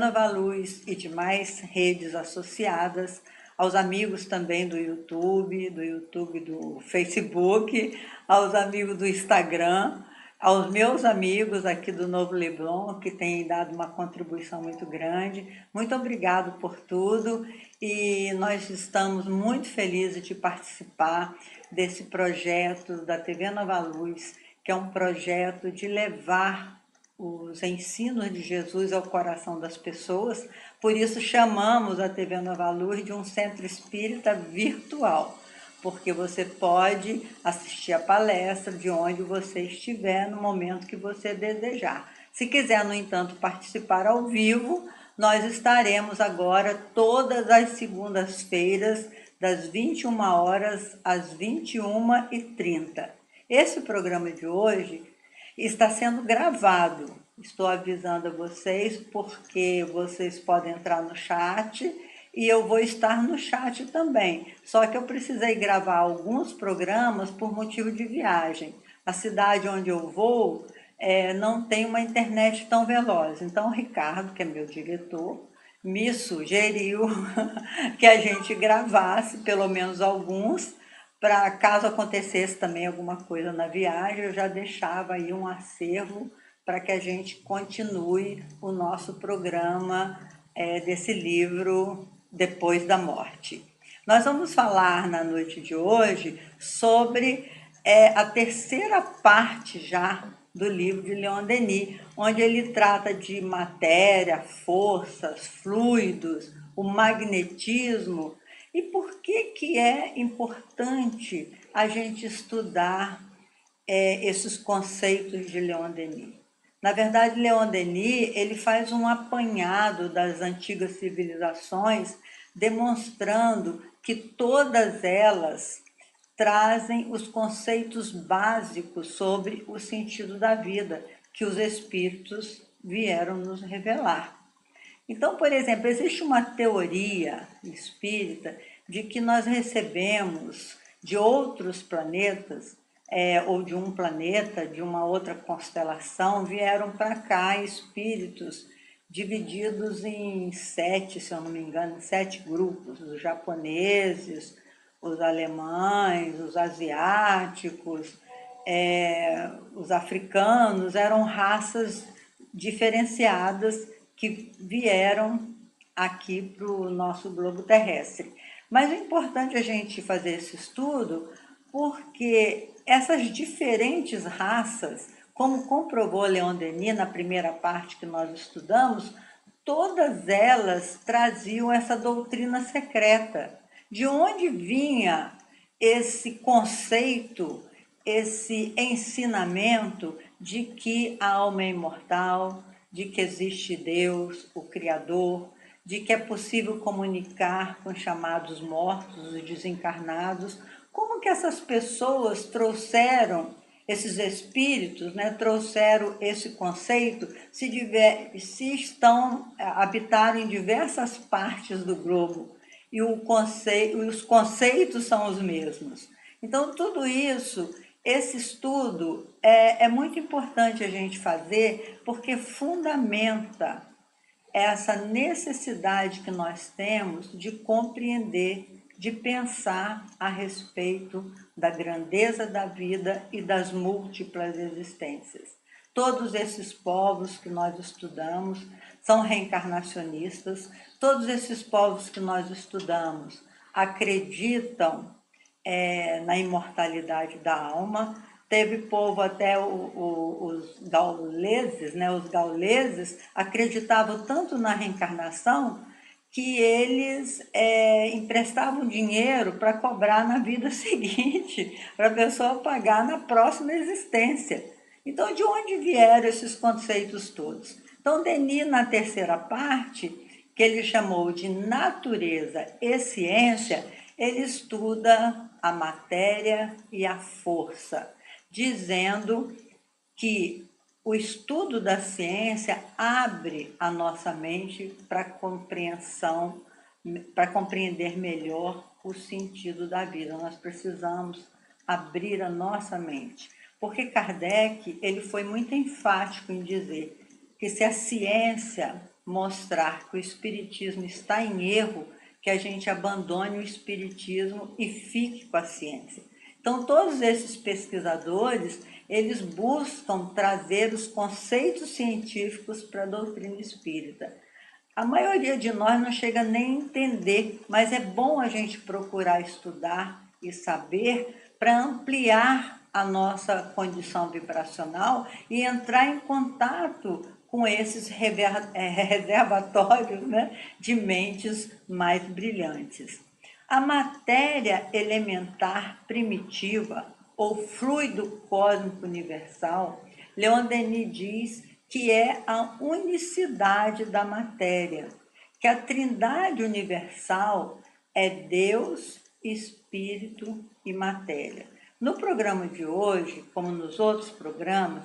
Nova Luz e demais redes associadas, aos amigos também do YouTube do Facebook, aos amigos do Instagram, aos meus amigos aqui do Novo Leblon, que têm dado uma contribuição muito grande. Muito obrigado por tudo e nós estamos muito felizes de participar desse projeto da TV Nova Luz, que é um projeto de levar os ensinos de Jesus ao coração das pessoas. Por isso chamamos a TV Nova Luz de um centro espírita virtual, porque você pode assistir a palestra de onde você estiver no momento que você desejar. Se quiser, no entanto, participar ao vivo, nós estaremos agora todas as segundas-feiras, das 21 horas às 21h30. Esse programa de hoje está sendo gravado. Estou avisando a vocês porque vocês podem entrar no chat e eu vou estar no chat também. Só que eu precisei gravar alguns programas por motivo de viagem. A cidade onde eu vou não tem uma internet tão veloz. Então, o Ricardo, que é meu diretor, me sugeriu que a gente gravasse pelo menos alguns, para caso acontecesse também alguma coisa na viagem, eu já deixava aí um acervo para que a gente continue o nosso programa desse livro Depois da Morte. Nós vamos falar na noite de hoje sobre a terceira parte já do livro de Leon Denis, onde ele trata de matéria, forças, fluidos, o magnetismo. E por que é importante a gente estudar esses conceitos de Leon Denis? Na verdade, Leon Denis ele faz um apanhado das antigas civilizações, demonstrando que todas elas trazem os conceitos básicos sobre o sentido da vida, que os espíritos vieram nos revelar. Então, por exemplo, existe uma teoria espírita de que nós recebemos de outros planetas, ou de um planeta, de uma outra constelação, vieram para cá espíritos divididos em 7, se eu não me engano, 7 grupos: os japoneses, os alemães, os asiáticos, os africanos. Eram raças diferenciadas que vieram aqui para o nosso globo terrestre. Mas é importante a gente fazer esse estudo porque essas diferentes raças, como comprovou Leon Denis na primeira parte que nós estudamos, todas elas traziam essa doutrina secreta. De onde vinha esse conceito, esse ensinamento de que a alma é imortal, de que existe Deus, o Criador, de que é possível comunicar com os chamados mortos, os desencarnados? Como que essas pessoas trouxeram, esses espíritos, trouxeram esse conceito, se habitaram em diversas partes do globo e os conceitos são os mesmos? Então, tudo isso, esse estudo é muito importante a gente fazer, porque fundamenta essa necessidade que nós temos de compreender, de pensar a respeito da grandeza da vida e das múltiplas existências. Todos esses povos que nós estudamos são reencarnacionistas, todos esses povos que nós estudamos acreditam na imortalidade da alma. Teve povo até os gauleses, os gauleses acreditavam tanto na reencarnação que eles emprestavam dinheiro para cobrar na vida seguinte, para a pessoa pagar na próxima existência. Então, de onde vieram esses conceitos todos? Então, Denis, na terceira parte, que ele chamou de natureza e ciência, ele estuda a matéria e a força, dizendo que o estudo da ciência abre a nossa mente para compreensão, para compreender melhor o sentido da vida. Nós precisamos abrir a nossa mente, porque Kardec ele foi muito enfático em dizer que se a ciência mostrar que o espiritismo está em erro, que a gente abandone o espiritismo e fique com a ciência. Então, todos esses pesquisadores, eles buscam trazer os conceitos científicos para a doutrina espírita. A maioria de nós não chega nem a entender, mas é bom a gente procurar estudar e saber para ampliar a nossa condição vibracional e entrar em contato com esses reservatórios, né, de mentes mais brilhantes. A matéria elementar primitiva, ou fluido cósmico universal, Leon Denis diz que é a unicidade da matéria, que a trindade universal é Deus, Espírito e matéria. No programa de hoje, como nos outros programas,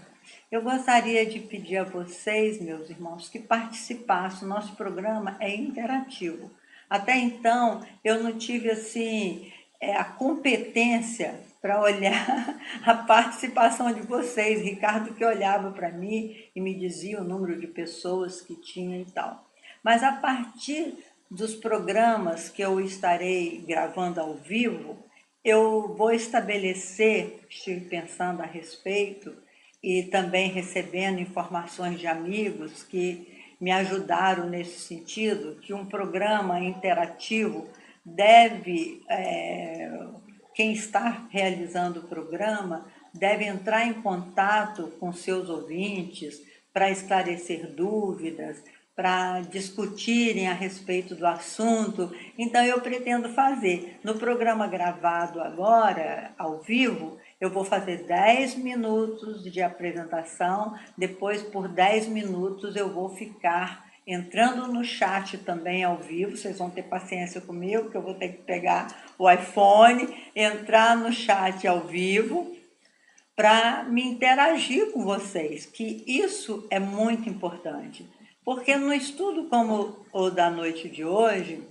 eu gostaria de pedir a vocês, meus irmãos, que participassem. O nosso programa é interativo. Até então, eu não tive assim a competência para olhar a participação de vocês. Ricardo que olhava para mim e me dizia o número de pessoas que tinha e tal. Mas a partir dos programas que eu estarei gravando ao vivo, eu vou estabelecer, estive pensando a respeito e também recebendo informações de amigos que me ajudaram nesse sentido, que um programa interativo deve, quem está realizando o programa, deve entrar em contato com seus ouvintes para esclarecer dúvidas, para discutirem a respeito do assunto. Então, eu pretendo fazer. No programa gravado agora, ao vivo, eu vou fazer 10 minutos de apresentação, depois, por 10 minutos, eu vou ficar entrando no chat também ao vivo. Vocês vão ter paciência comigo, que eu vou ter que pegar o iPhone, entrar no chat ao vivo, para me interagir com vocês, que isso é muito importante. Porque no estudo como o da noite de hoje,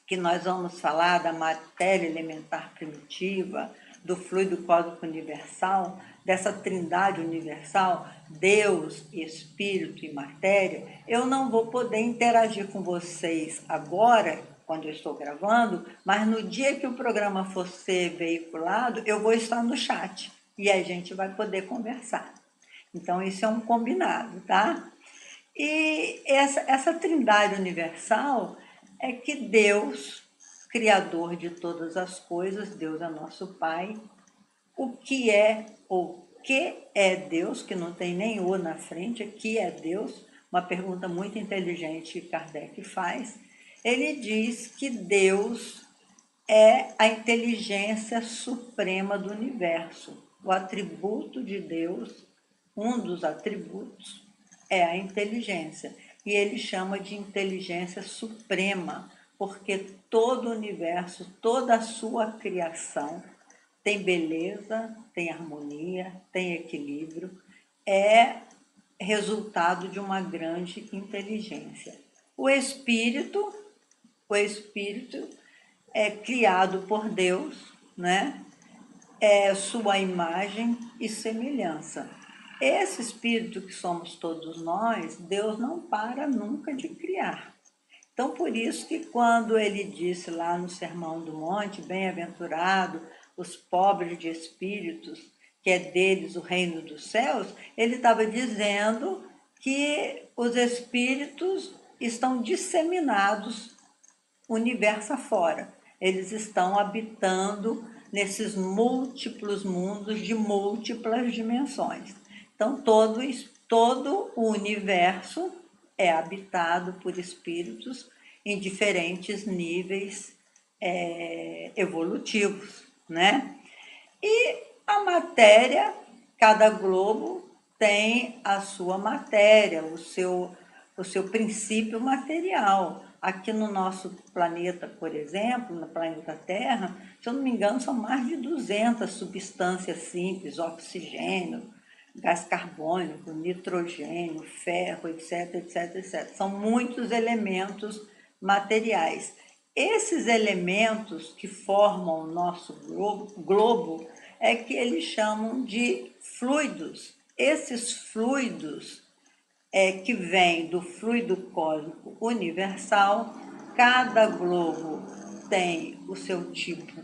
que nós vamos falar da matéria elementar primitiva, do fluido cósmico universal, dessa trindade universal, Deus, Espírito e matéria, eu não vou poder interagir com vocês agora, quando eu estou gravando, mas no dia que o programa for ser veiculado, eu vou estar no chat e a gente vai poder conversar. Então, isso é um combinado, tá? E essa trindade universal é que Deus, Criador de todas as coisas, Deus é nosso Pai, o que é Deus, que não tem nem o na frente, o que é Deus? Uma pergunta muito inteligente que Kardec faz. Ele diz que Deus é a inteligência suprema do universo. O atributo de Deus, um dos atributos, é a inteligência. E ele chama de inteligência suprema, porque todo o universo, toda a sua criação tem beleza, tem harmonia, tem equilíbrio, é resultado de uma grande inteligência. O espírito é criado por Deus, né? É sua imagem e semelhança. Esse espírito que somos todos nós, Deus não para nunca de criar. Então, por isso que quando ele disse lá no Sermão do Monte, bem-aventurado os pobres de espíritos, que é deles o reino dos céus, ele estava dizendo que os espíritos estão disseminados universo afora. Eles estão habitando nesses múltiplos mundos de múltiplas dimensões. Então, todo o universo é habitado por espíritos em diferentes níveis evolutivos, né? E a matéria, cada globo tem a sua matéria, o seu princípio material. Aqui no nosso planeta, por exemplo, no planeta Terra, se eu não me engano, são mais de 200 substâncias simples, oxigênio, gás carbônico, nitrogênio, ferro, etc, etc, etc. São muitos elementos materiais. Esses elementos que formam o nosso globo é que eles chamam de fluidos. Esses fluidos que vem do fluido cósmico universal. Cada globo tem o seu tipo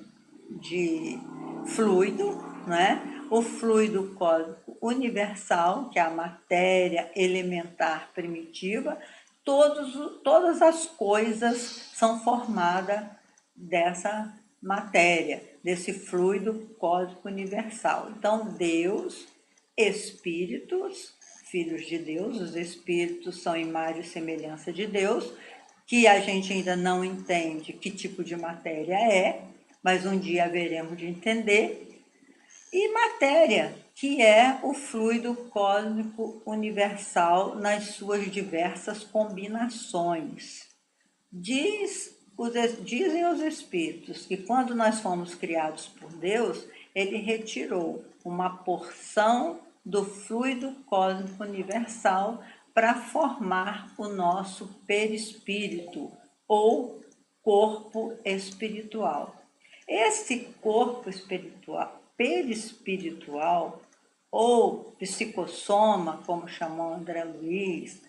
de fluido, né? O fluido cósmico universal, que é a matéria elementar primitiva, todas as coisas são formadas dessa matéria, desse fluido cósmico universal. Então, Deus, espíritos, filhos de Deus, os espíritos são imagem e semelhança de Deus, que a gente ainda não entende que tipo de matéria é, mas um dia haveremos de entender. E matéria, que é o fluido cósmico universal nas suas diversas combinações. Dizem os espíritos que quando nós fomos criados por Deus, ele retirou uma porção do fluido cósmico universal para formar o nosso perispírito ou corpo espiritual. Esse corpo espiritual, perispiritual, ou psicossoma, como chamou André Luiz,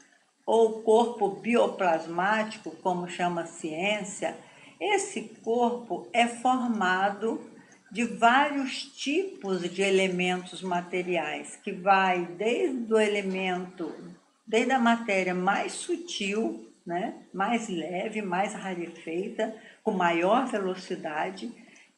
ou corpo bioplasmático, como chama a ciência, esse corpo é formado de vários tipos de elementos materiais, que vai desde a matéria mais sutil, né, mais leve, mais rarefeita, com maior velocidade,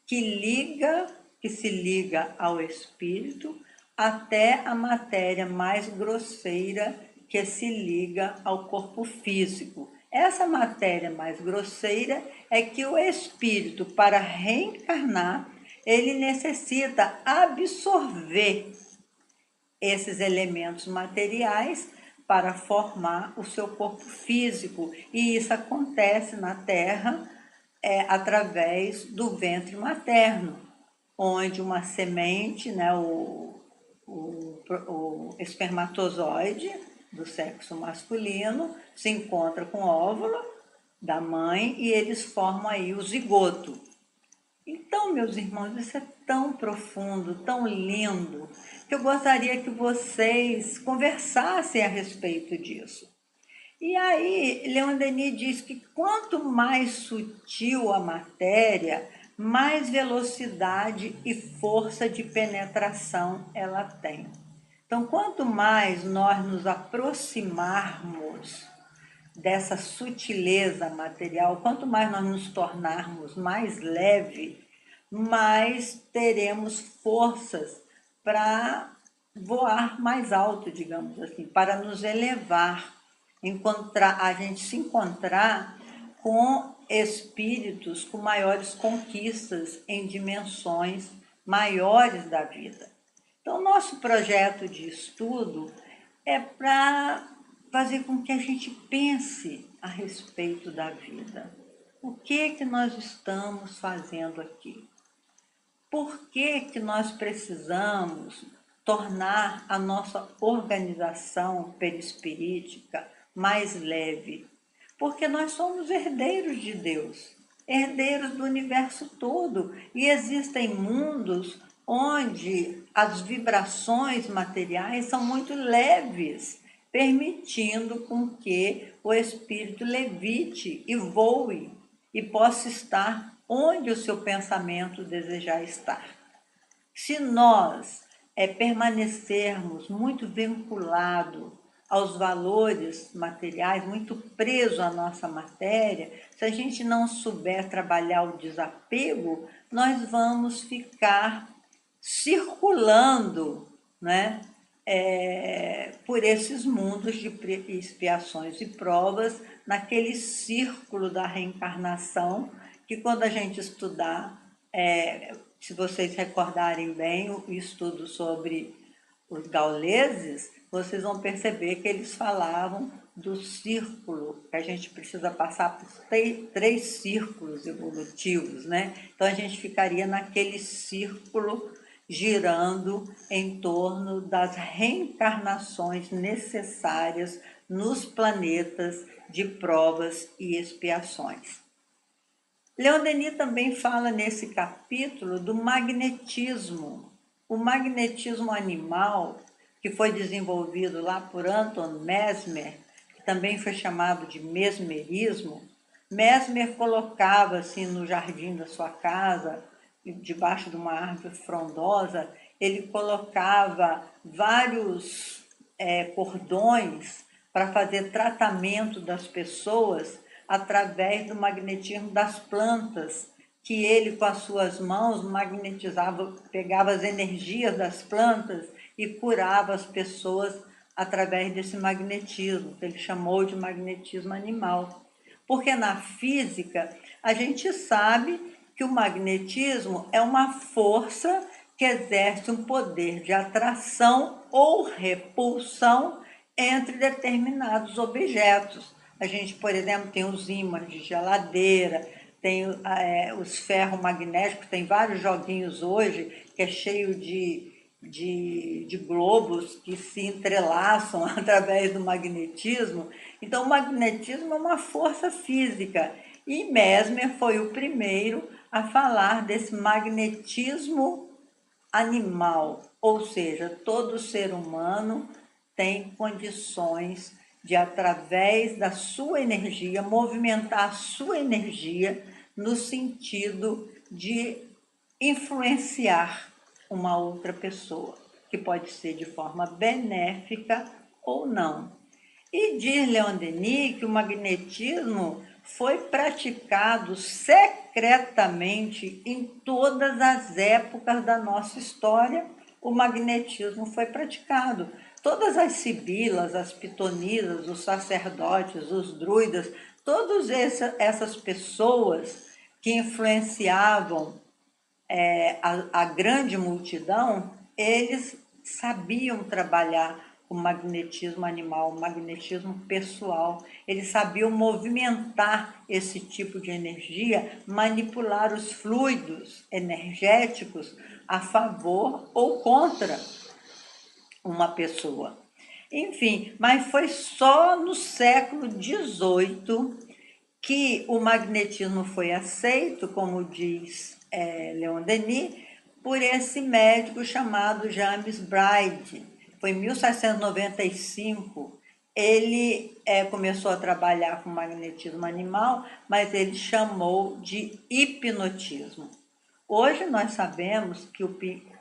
que se liga ao espírito, até a matéria mais grosseira, que se liga ao corpo físico. Essa matéria mais grosseira é que o espírito, para reencarnar, ele necessita absorver esses elementos materiais para formar o seu corpo físico. E isso acontece na Terra através do ventre materno, onde uma semente, né, o espermatozoide do sexo masculino se encontra com o óvulo da mãe e eles formam aí o zigoto. Então, meus irmãos, isso é tão profundo, tão lindo, que eu gostaria que vocês conversassem a respeito disso. E aí, Leon Denis diz que quanto mais sutil a matéria, mais velocidade e força de penetração ela tem. Então, quanto mais nós nos aproximarmos dessa sutileza material, quanto mais nós nos tornarmos mais leve, mais teremos forças para voar mais alto, digamos assim, para nos elevar, a gente se encontrar com espíritos com maiores conquistas em dimensões maiores da vida. Então, nosso projeto de estudo é para fazer com que a gente pense a respeito da vida. O que nós estamos fazendo aqui? Por que nós precisamos tornar a nossa organização perispirítica mais leve? Porque nós somos herdeiros de Deus, herdeiros do universo todo, e existem mundos onde as vibrações materiais são muito leves, permitindo com que o espírito levite e voe e possa estar onde o seu pensamento desejar estar. Se nós permanecermos muito vinculados aos valores materiais, muito preso à nossa matéria, se a gente não souber trabalhar o desapego, nós vamos ficar circulando, né, por esses mundos de expiações e provas, naquele círculo da reencarnação, que quando a gente estudar, se vocês recordarem bem o estudo sobre os gauleses, vocês vão perceber que eles falavam do círculo, que a gente precisa passar por três círculos evolutivos, né? Então, a gente ficaria naquele círculo girando em torno das reencarnações necessárias nos planetas de provas e expiações. Leon Denis também fala nesse capítulo do magnetismo. O magnetismo animal, que foi desenvolvido lá por Anton Mesmer, que também foi chamado de mesmerismo. Mesmer colocava assim no jardim da sua casa, debaixo de uma árvore frondosa, ele colocava vários cordões para fazer tratamento das pessoas através do magnetismo das plantas, que ele com as suas mãos magnetizava, pegava as energias das plantas e curava as pessoas através desse magnetismo, que ele chamou de magnetismo animal. Porque na física a gente sabe que o magnetismo é uma força que exerce um poder de atração ou repulsão entre determinados objetos. A gente, por exemplo, tem os ímãs de geladeira, tem os ferromagnéticos, tem vários joguinhos hoje que é cheio de globos que se entrelaçam através do magnetismo. Então, o magnetismo é uma força física. E Mesmer foi o primeiro a falar desse magnetismo animal, ou seja, todo ser humano tem condições de, através da sua energia, movimentar a sua energia no sentido de influenciar uma outra pessoa, que pode ser de forma benéfica ou não. E diz Leon Denis que o magnetismo foi praticado secretamente em todas as épocas da nossa história. O magnetismo foi praticado. Todas as sibilas, as pitonisas, os sacerdotes, os druidas, todas essas pessoas que influenciavam a grande multidão, eles sabiam trabalhar o magnetismo animal, o magnetismo pessoal. Eles sabiam movimentar esse tipo de energia, manipular os fluidos energéticos a favor ou contra uma pessoa. Enfim, mas foi só no século XVIII que o magnetismo foi aceito, como diz Leon Denis, por esse médico chamado James Bride. Foi em 1795. Ele começou a trabalhar com magnetismo animal, mas ele chamou de hipnotismo. Hoje nós sabemos que o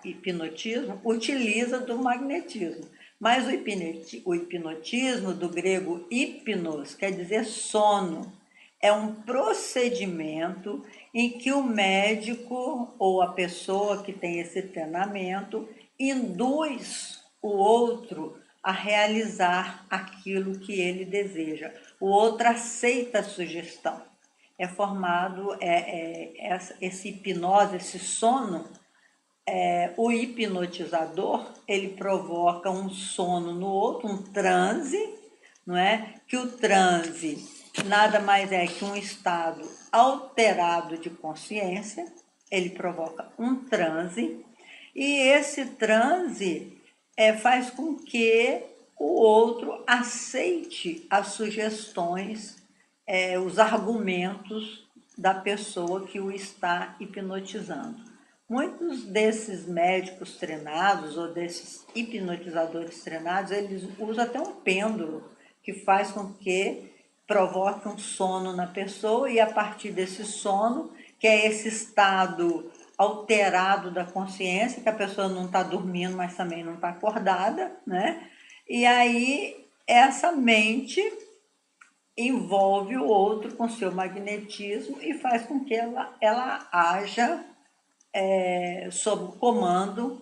hipnotismo utiliza do magnetismo, mas o hipnotismo, do grego hipnos, quer dizer sono. É um procedimento em que o médico ou a pessoa que tem esse treinamento induz o outro a realizar aquilo que ele deseja. O outro aceita a sugestão. É formado esse hipnose, esse sono. O hipnotizador, ele provoca um sono no outro, um transe, não é? Que o transe nada mais é que um estado alterado de consciência. Ele provoca um transe, e esse transe faz com que o outro aceite as sugestões, os argumentos da pessoa que o está hipnotizando. Muitos desses médicos treinados ou desses hipnotizadores treinados, eles usam até um pêndulo que faz com que provoque um sono na pessoa, e a partir desse sono, que é esse estado alterado da consciência, que a pessoa não está dormindo, mas também não está acordada, né? E aí essa mente envolve o outro com seu magnetismo e faz com que ela haja sob o comando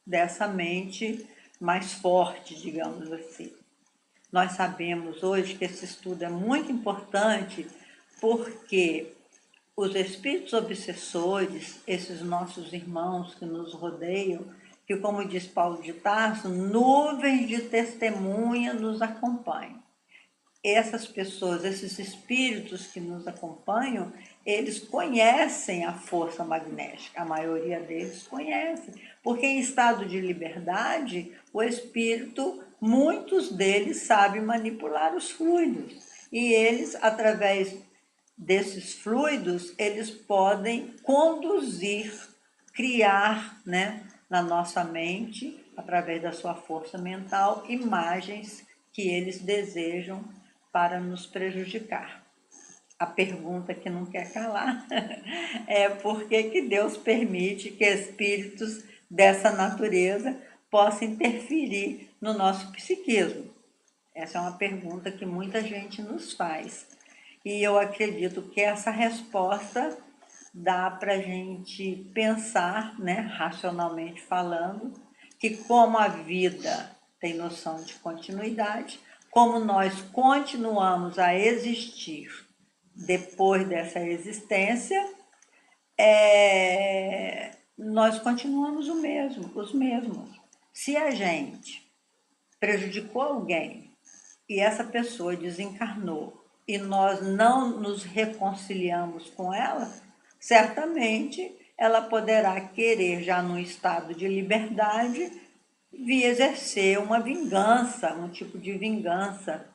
dessa mente mais forte, digamos assim. Nós sabemos hoje que esse estudo é muito importante porque os espíritos obsessores, esses nossos irmãos que nos rodeiam, que, como diz Paulo de Tarso, nuvens de testemunha nos acompanham. Essas pessoas, esses espíritos que nos acompanham, eles conhecem a força magnética, a maioria deles conhece, porque em estado de liberdade, o espírito, muitos deles sabem manipular os fluidos, e eles, através desses fluidos, eles podem conduzir, criar, né, na nossa mente através da sua força mental, imagens que eles desejam para nos prejudicar. A pergunta que não quer calar é por que Deus permite que espíritos dessa natureza possam interferir no nosso psiquismo? Essa é uma pergunta que muita gente nos faz. E eu acredito que essa resposta dá para a gente pensar, né, racionalmente falando, que como a vida tem noção de continuidade, como nós continuamos a existir depois dessa existência, nós continuamos os mesmos. Se a gente prejudicou alguém e essa pessoa desencarnou e nós não nos reconciliamos com ela, certamente ela poderá querer, já no estado de liberdade, vir exercer uma vingança, um tipo de vingança,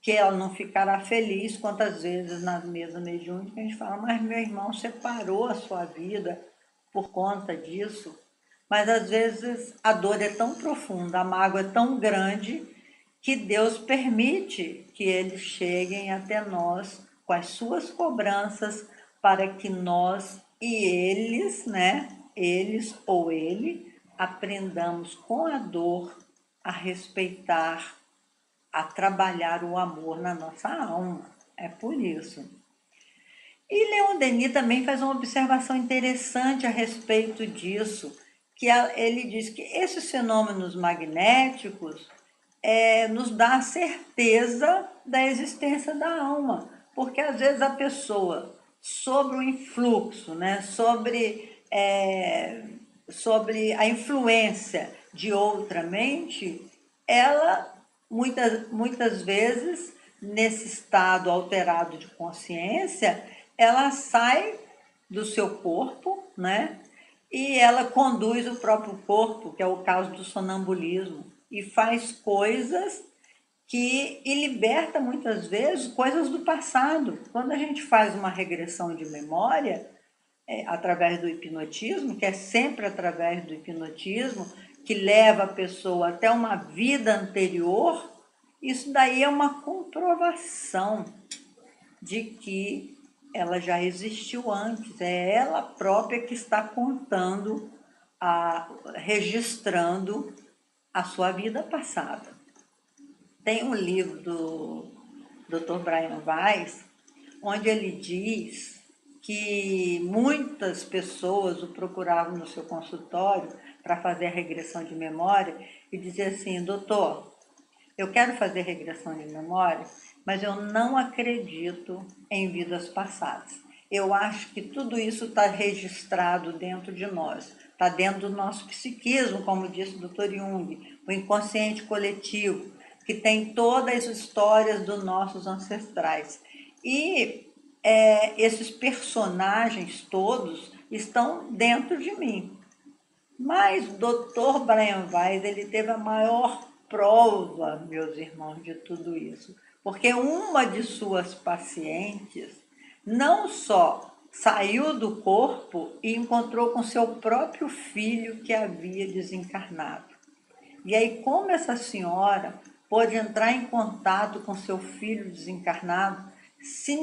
que ela não ficará feliz. Quantas vezes nas mesas mediúnicas a gente fala, mas meu irmão separou a sua vida por conta disso. Mas às vezes a dor é tão profunda, a mágoa é tão grande, que Deus permite que eles cheguem até nós com as suas cobranças, para que nós e eles, né, eles ou ele, aprendamos com a dor a respeitar, a trabalhar o amor na nossa alma. É por isso. E Leon Denis também faz uma observação interessante a respeito disso, que ele diz que esses fenômenos magnéticos nos dá a certeza da existência da alma, porque às vezes a pessoa, sobre o influxo, né, sobre a influência de outra mente, ela muitas vezes, nesse estado alterado de consciência, ela sai do seu corpo, né? E ela conduz o próprio corpo, que é o caso do sonambulismo, e faz coisas e liberta muitas vezes coisas do passado. Quando a gente faz uma regressão de memória, através do hipnotismo, que é sempre através do hipnotismo, que leva a pessoa até uma vida anterior, isso daí é uma comprovação de que ela já existiu antes, é ela própria que está contando, registrando a sua vida passada. Tem um livro do Dr. Brian Weiss, onde ele diz que muitas pessoas o procuravam no seu consultório para fazer a regressão de memória e dizer assim, doutor, eu quero fazer regressão de memória, mas eu não acredito em vidas passadas. Eu acho que tudo isso está registrado dentro de nós, está dentro do nosso psiquismo, como disse o Dr. Jung, o inconsciente coletivo, que tem todas as histórias dos nossos ancestrais. E esses personagens todos estão dentro de mim. Mas o Dr. Brian Weiss, ele teve a maior prova, meus irmãos, de tudo isso. Porque uma de suas pacientes não só saiu do corpo e encontrou com seu próprio filho que havia desencarnado. E aí, como essa senhora pôde entrar em contato com seu filho desencarnado, se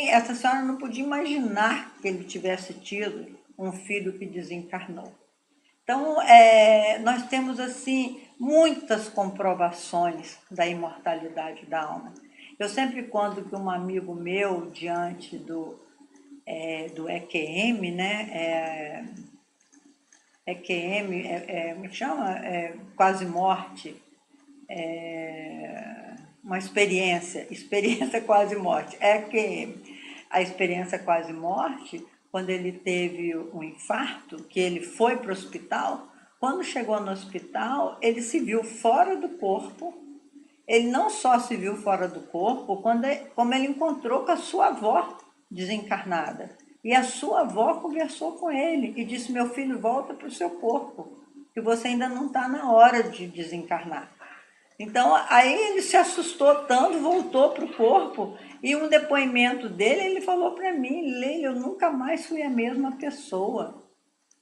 essa senhora não podia imaginar que ele tivesse tido um filho que desencarnou. Então, nós temos, assim, muitas comprovações da imortalidade da alma. Eu sempre conto que um amigo meu, diante do EQM, né? EQM, como é que chama? Quase morte. Uma experiência quase morte. EQM. A experiência quase morte, quando ele teve um infarto, que ele foi para o hospital, quando chegou no hospital, ele se viu fora do corpo. Ele não só se viu fora do corpo, como ele encontrou com a sua avó desencarnada. E a sua avó conversou com ele e disse, meu filho, volta para o seu corpo, que você ainda não está na hora de desencarnar. Então, aí ele se assustou tanto, voltou para o corpo, e um depoimento dele, ele falou para mim, Leila, eu nunca mais fui a mesma pessoa.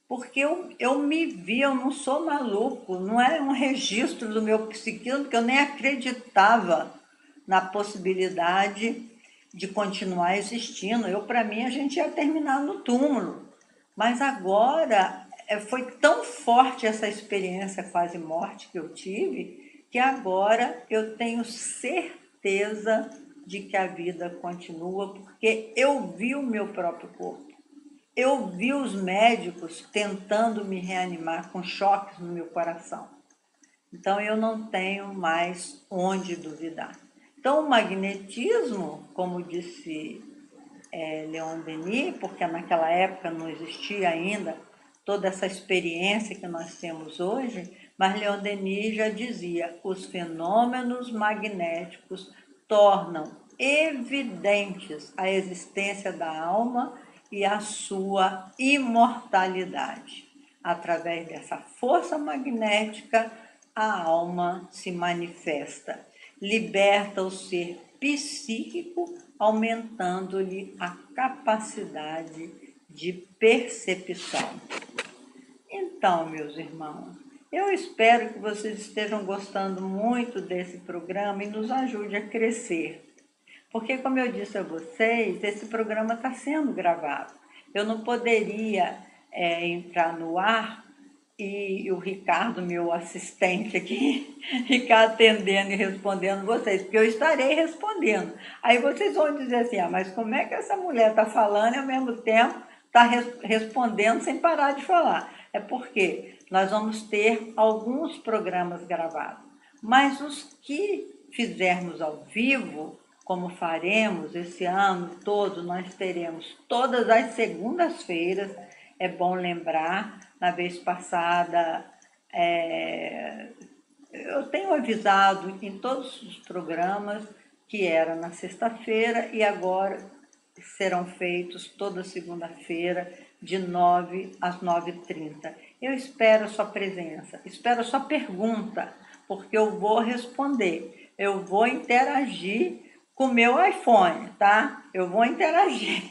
porque eu me vi, eu não sou maluco, não é um registro do meu psiquismo, porque eu nem acreditava na possibilidade de continuar existindo. Para mim, a gente ia terminar no túmulo. Mas agora, foi tão forte essa experiência quase morte que eu tive, que agora eu tenho certeza de que a vida continua, porque eu vi o meu próprio corpo. Eu vi os médicos tentando me reanimar com choques no meu coração. Então, eu não tenho mais onde duvidar. Então, o magnetismo, como disse Leon Denis, porque naquela época não existia ainda toda essa experiência que nós temos hoje, mas Leon Denis já dizia: os fenômenos magnéticos tornam evidentes a existência da alma e a sua imortalidade. Através dessa força magnética, a alma se manifesta, liberta o ser psíquico, aumentando-lhe a capacidade de percepção. Então, meus irmãos, eu espero que vocês estejam gostando muito desse programa e nos ajude a crescer. Porque, como eu disse a vocês, esse programa está sendo gravado. Eu não poderia entrar no ar e o Ricardo, meu assistente aqui, ficar atendendo e respondendo vocês, porque eu estarei respondendo. Aí vocês vão dizer assim: mas como é que essa mulher está falando e ao mesmo tempo está respondendo sem parar de falar? É porque nós vamos ter alguns programas gravados, mas os que fizermos ao vivo, como faremos esse ano todo, nós teremos todas as segundas-feiras. É bom lembrar, na vez passada, eu tenho avisado em todos os programas que era na sexta-feira e agora serão feitos toda segunda-feira, de 9 às 9h30. Eu espero a sua presença, espero a sua pergunta, porque eu vou responder, eu vou interagir com o meu iPhone, tá? Eu vou interagir.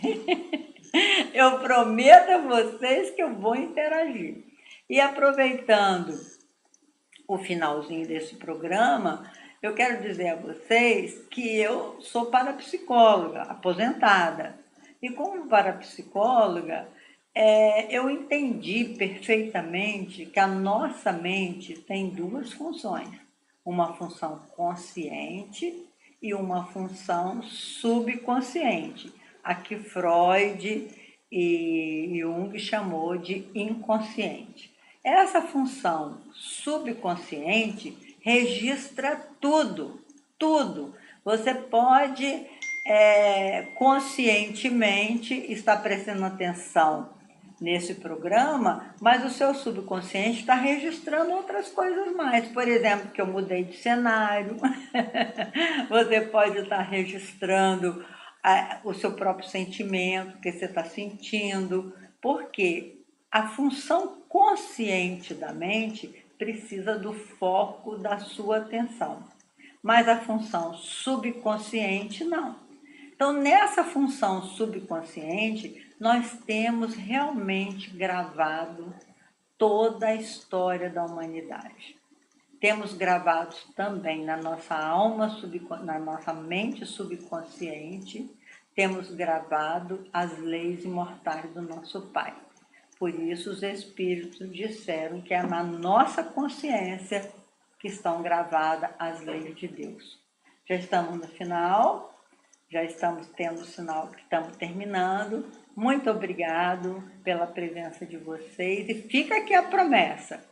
Eu prometo a vocês que eu vou interagir. E aproveitando o finalzinho desse programa, eu quero dizer a vocês que eu sou parapsicóloga, aposentada. E como parapsicóloga, eu entendi perfeitamente que a nossa mente tem duas funções. Uma função consciente e uma função subconsciente. A que Freud e Jung chamou de inconsciente. Essa função subconsciente registra tudo, tudo. Você pode conscientemente estar prestando atenção nesse programa, mas o seu subconsciente está registrando outras coisas mais. Por exemplo, que eu mudei de cenário. Você pode estar registrando o seu próprio sentimento, o que você está sentindo, porque a função consciente da mente precisa do foco da sua atenção, mas a função subconsciente não. Então, nessa função subconsciente, nós temos realmente gravado toda a história da humanidade. Temos gravados também na nossa alma, na nossa mente subconsciente, temos gravado as leis imortais do nosso Pai. Por isso os Espíritos disseram que é na nossa consciência que estão gravadas as leis de Deus. Já estamos no final, já estamos tendo o sinal que estamos terminando. Muito obrigado pela presença de vocês e fica aqui a promessa.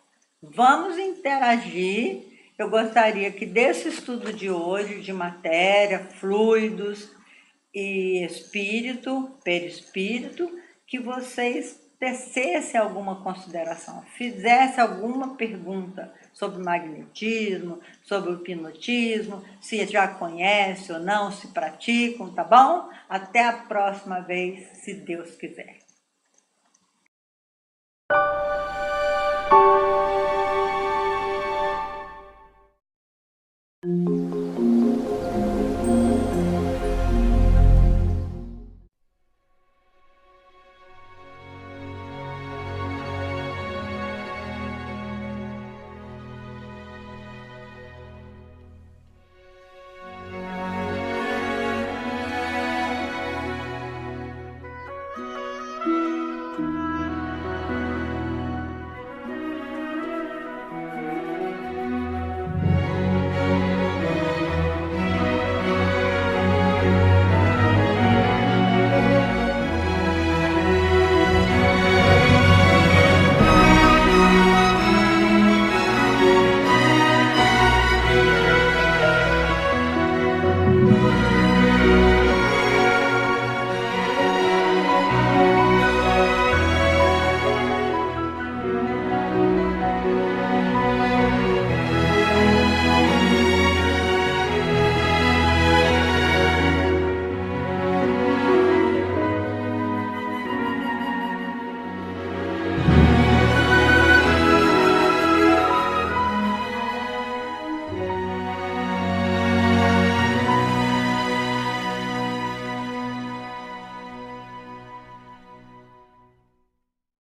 Vamos interagir. Eu gostaria que desse estudo de hoje, de matéria, fluidos e espírito, perispírito, que vocês tecessem alguma consideração, fizessem alguma pergunta sobre magnetismo, sobre o hipnotismo, se já conhece ou não, se praticam, tá bom? Até a próxima vez, se Deus quiser.